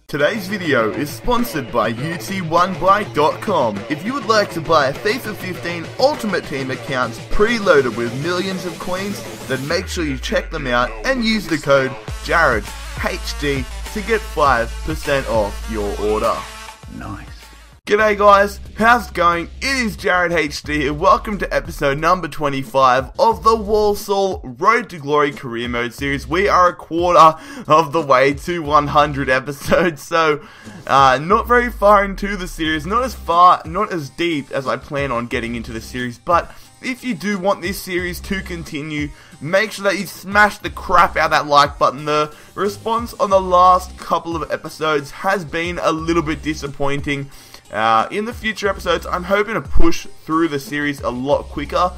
Today's video is sponsored by UT1Buy.com. If you would like to buy a FIFA 15 Ultimate Team accounts preloaded with millions of coins, then make sure you check them out and use the code JarradHD to get 5% off your order. Nice. G'day guys, how's it going? It is JarradHD here. Welcome to episode number 25 of the Walsall Road to Glory Career Mode series. We are a quarter of the way to 100 episodes, so not very far into the series, not as deep as I plan on getting into the series, but if you do want this series to continue, make sure that you smash the crap out of that like button. The response on the last couple of episodes has been a little bit disappointing. In the future episodes, I'm hoping to push through the series a lot quicker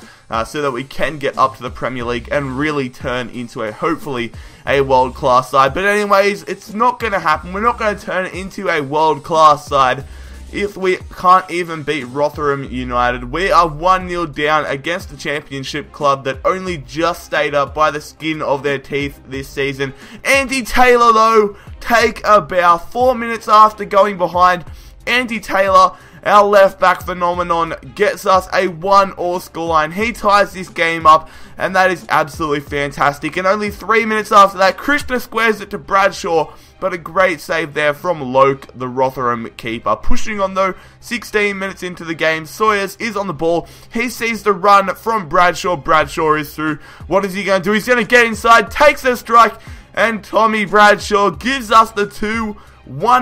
so that we can get up to the Premier League and really turn into hopefully a world-class side. But anyways, it's not going to happen. We're not going to turn into a world-class side if we can't even beat Rotherham United. We are 1-0 down against the Championship club that only just stayed up by the skin of their teeth this season. Andy Taylor, though, take a bow. 4 minutes after going behind, Andy Taylor, our left-back phenomenon, gets us a 1-1 scoreline. He ties this game up, and that is absolutely fantastic. And only 3 minutes after that, Krishna squares it to Bradshaw, but a great save there from Loke, the Rotherham keeper. Pushing on though, 16 minutes into the game, Sawyers is on the ball. He sees the run from Bradshaw. Bradshaw is through. What is he going to do? He's going to get inside, takes a strike, and Tommy Bradshaw gives us the 2-1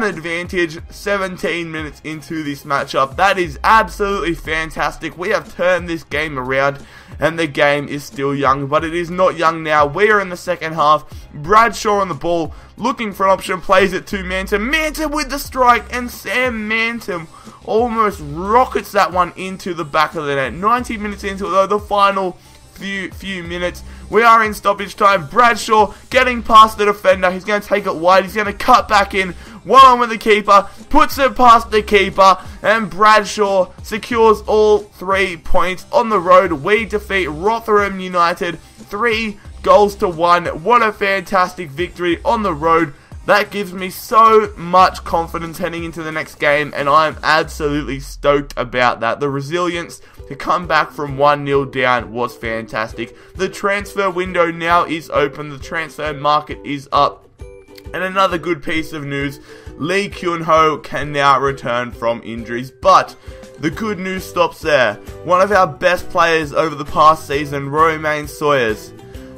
advantage 17 minutes into this matchup. That is absolutely fantastic. We have turned this game around and the game is still young, but it is not young now. We are in the second half. Bradshaw on the ball, looking for an option, plays it to Manton. Manton with the strike, and Sam Manton almost rockets that one into the back of the net. 90 minutes into it though, the final few minutes. We are in stoppage time. Bradshaw getting past the defender. He's going to take it wide. He's going to cut back in. One with the keeper. Puts it past the keeper. And Bradshaw secures all 3 points on the road. We defeat Rotherham United 3-1. What a fantastic victory on the road. That gives me so much confidence heading into the next game, and I'm absolutely stoked about that. The resilience to come back from 1-0 down was fantastic. The transfer window now is open. The transfer market is up. And another good piece of news, Lee Kyun-ho can now return from injuries. But the good news stops there. One of our best players over the past season, Romain Sawyers,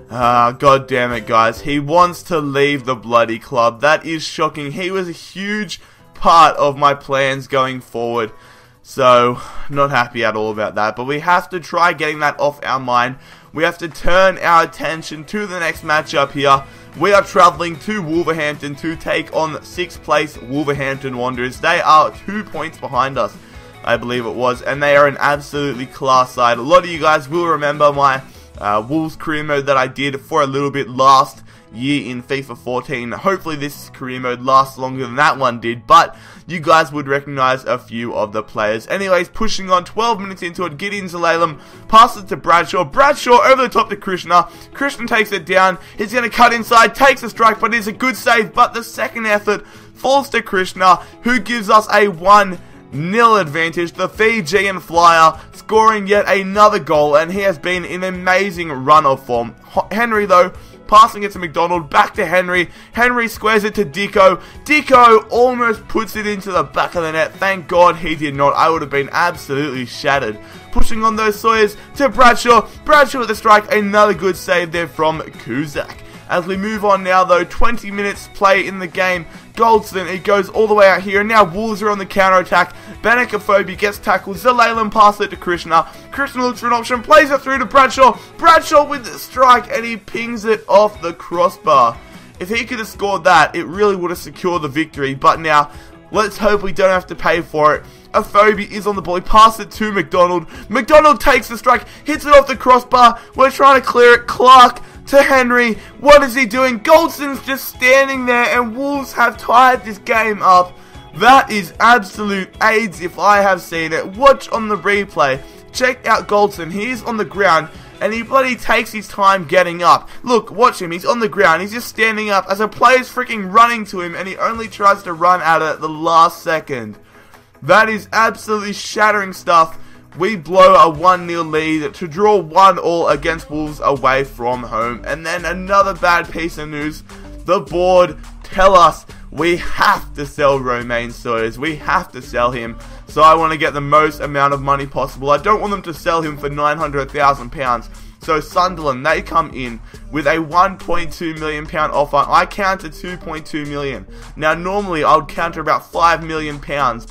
god damn it guys, he wants to leave the bloody club. That is shocking. He was a huge part of my plans going forward, so not happy at all about that. But we have to try getting that off our mind. We have to turn our attention to the next matchup here. We are travelling to Wolverhampton to take on 6th place Wolverhampton Wanderers. They are 2 points behind us, I believe it was, and they are an absolutely class side. A lot of you guys will remember my Wolves career mode that I did for a little bit last year in FIFA 14. Hopefully this career mode lasts longer than that one did, but you guys would recognize a few of the players. Anyways, pushing on, 12 minutes into it, Gideon Zalalem passes to Bradshaw. Bradshaw over the top to Krishna. Krishna takes it down. He's going to cut inside, takes a strike, but it's a good save. But the second effort falls to Krishna, who gives us a 1-0 advantage. The Fijian flyer scoring yet another goal, and he has been in an amazing run of form. Henry though, passing it to McDonald, back to Henry. Henry squares it to Dicko. Dicko almost puts it into the back of the net. Thank God he did not. I would have been absolutely shattered. Pushing on those Sawyers to Bradshaw. Bradshaw with a strike. Another good save there from Kuzak. As we move on now though, 20 minutes play in the game. Goldston, he goes all the way out here, and now Wolves are on the counter-attack. Banakaphobia gets tackled. Zalalem passes it to Krishna. Krishna looks for an option, plays it through to Bradshaw. Bradshaw with the strike, and he pings it off the crossbar. If he could have scored that, it really would have secured the victory, but now, let's hope we don't have to pay for it. Aphobia is on the ball. He passes it to McDonald. McDonald takes the strike, hits it off the crossbar. We're trying to clear it. Clark to Henry. What is he doing? Goldston's just standing there, and Wolves have tied this game up. That is absolute AIDS if I have seen it. Watch on the replay. Check out Goldston. He is on the ground. and he bloody takes his time getting up. Look, watch him, he's on the ground, he's just standing up as a player's freaking running to him, and he only tries to run out at the last second. That is absolutely shattering stuff. We blow a 1-0 lead to draw 1-1 against Wolves away from home. And then another bad piece of news. The board tell us we have to sell Romain Sawyers. We have to sell him. So I want to get the most amount of money possible. I don't want them to sell him for £900,000. So Sunderland, they come in with a £1.2 million offer. I counter £2.2 million. Now normally I would counter about £5 million,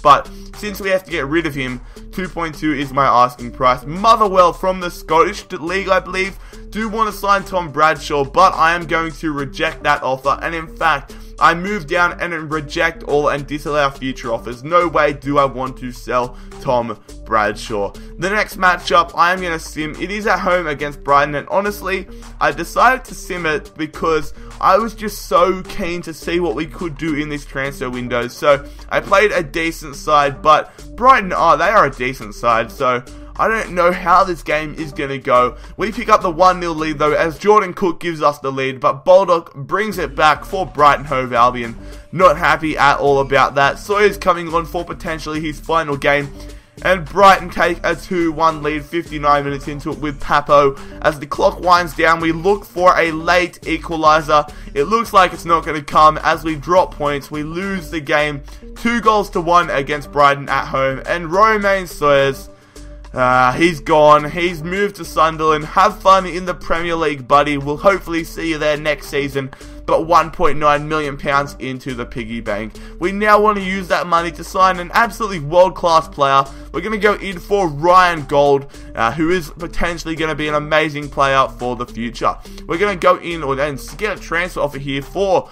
but since we have to get rid of him, 2.2 is my asking price. Motherwell from the Scottish League, I believe, do want to sign Tom Bradshaw, but I am going to reject that offer. And in fact, I move down and reject all and disallow future offers. No way do I want to sell Tom Bradshaw. The next matchup I am going to sim. It is at home against Brighton, and honestly, I decided to sim it because I was just so keen to see what we could do in this transfer window. So I played a decent side, but Brighton, they are a decent side, so I don't know how this game is going to go. We pick up the 1-0 lead though, as Jordan Cook gives us the lead, but Baldock brings it back for Brighton Hove Albion. Not happy at all about that. Sawyer's coming on for potentially his final game, and Brighton take a 2-1 lead 59 minutes into it with Papo. As the clock winds down, we look for a late equaliser. It looks like it's not going to come as we drop points. We lose the game 2-1 against Brighton at home, and Romain Sawyers, he's gone. He's moved to Sunderland. Have fun in the Premier League, buddy. We'll hopefully see you there next season. But £1.9 million into the piggy bank. We now want to use that money to sign an absolutely world-class player. We're going to go in for Ryan Gold, who is potentially going to be an amazing player for the future. We're going to go in and get a transfer offer here for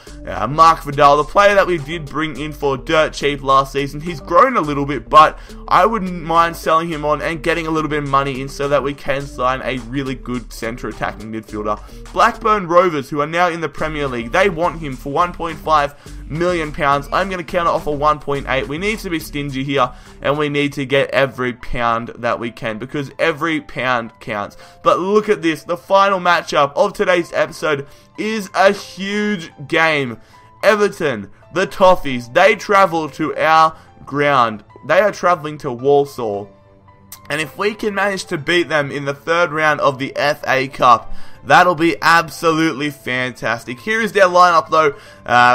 Mark Vidal, the player that we did bring in for dirt cheap last season. He's grown a little bit, but I wouldn't mind selling him on and getting a little bit of money in so that we can sign a really good centre attacking midfielder. Blackburn Rovers, who are now in the Premier League, they want him for £1.5 million. I'm going to counter offer 1.8. We need to be stingy here, and we need to get every pound that we can, because every pound counts. But look at this. The final matchup of today's episode is a huge game. Everton, the Toffees, they travel to our ground. They are travelling to Walsall. And if we can manage to beat them in the third round of the FA Cup, that'll be absolutely fantastic. Here is their lineup though.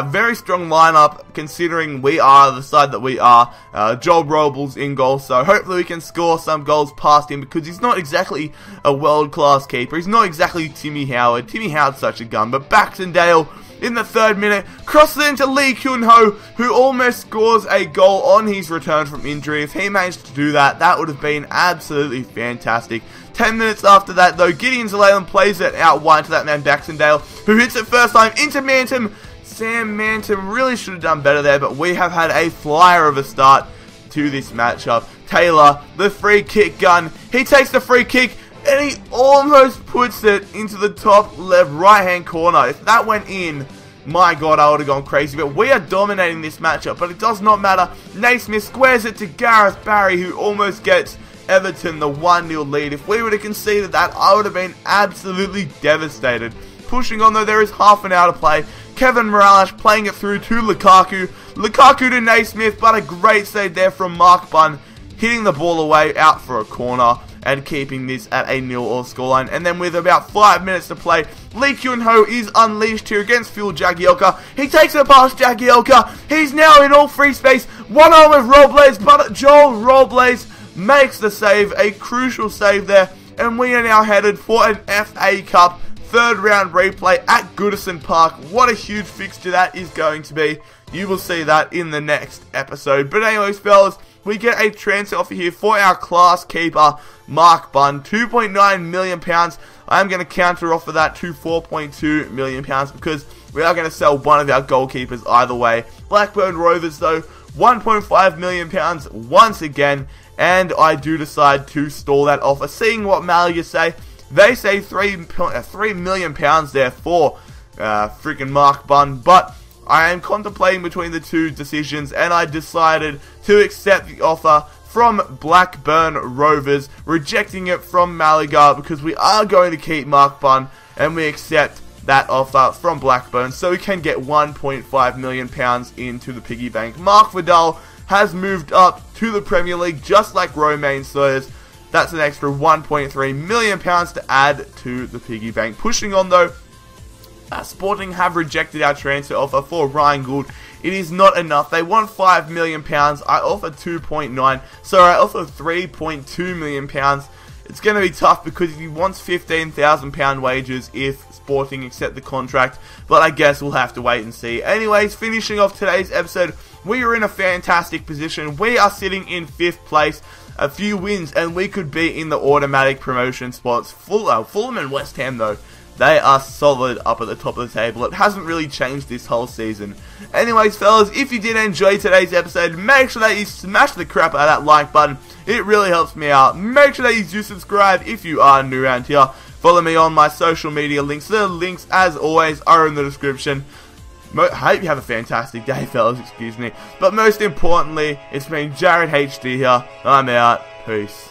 Very strong lineup considering we are the side that we are. Joel Robles in goal, so hopefully we can score some goals past him, because he's not exactly a world-class keeper. He's not exactly Timmy Howard. Timmy Howard's such a gun, but Baxendale in the 3rd minute crosses into Lee Kyun-ho, who almost scores a goal on his return from injury. If he managed to do that, that would have been absolutely fantastic. 10 minutes after that though, Gideon Zalalen plays it out wide to that man Baxendale, who hits it first time into Mantum. Sam Mantum really should have done better there, but we have had a flyer of a start to this matchup. Taylor, the free kick gun, he takes the free kick, and he almost puts it into the top left right hand corner. If that went in, my god, I would have gone crazy. But we are dominating this matchup, but it does not matter. Naismith squares it to Gareth Barry, who almost gets Everton the 1-0 lead. If we would have conceded that, I would have been absolutely devastated. Pushing on though, there is half an hour to play. Kevin Morales playing it through to Lukaku. Lukaku to Naismith, but a great save there from Mark Bunn, hitting the ball away out for a corner and keeping this at a 0-0 scoreline. And then with about 5 minutes to play, Lee Kyun-ho is unleashed here against Phil Jagielka. He takes it past Jagielka. He's now in all free space. One on with Robles, but Joel Robles makes the save, a crucial save there. And we are now headed for an FA Cup 3rd round replay at Goodison Park. What a huge fixture that is going to be. You will see that in the next episode. But anyways, fellas, we get a transfer offer here for our class keeper, Mark Bunn, £2.9 million. I am going to counter offer that to £4.2 million because we are going to sell one of our goalkeepers either way. Blackburn Rovers though, £1.5 million once again, and I do decide to stall that offer. Seeing what Malaga say, they say £3 million there for freaking Mark Bunn, but I am contemplating between the two decisions, and I decided to accept the offer from Blackburn Rovers, rejecting it from Malaga because we are going to keep Mark Bunn and we accept that offer from Blackburn so we can get £1.5 million into the piggy bank. Mark Vidal has moved up to the Premier League just like Romain Sawyers. That's an extra £1.3 million to add to the piggy bank. Pushing on though, Sporting have rejected our transfer offer for Ryan Gould. It is not enough. They want £5 million. I offer 2.9. So I offer £3.2 million. It's going to be tough because he wants £15,000 wages if Sporting accept the contract. But I guess we'll have to wait and see. Anyways, finishing off today's episode, we are in a fantastic position. We are sitting in 5th place. A few wins and we could be in the automatic promotion spots. Fulham and West Ham though, they are solid up at the top of the table. It hasn't really changed this whole season. Anyways, fellas, if you did enjoy today's episode, make sure that you smash the crap out of that like button. It really helps me out. Make sure that you do subscribe if you are new around here. Follow me on my social media links. The links, as always, are in the description. I hope you have a fantastic day, fellas, excuse me. But most importantly, it's been JarradHD here. I'm out. Peace.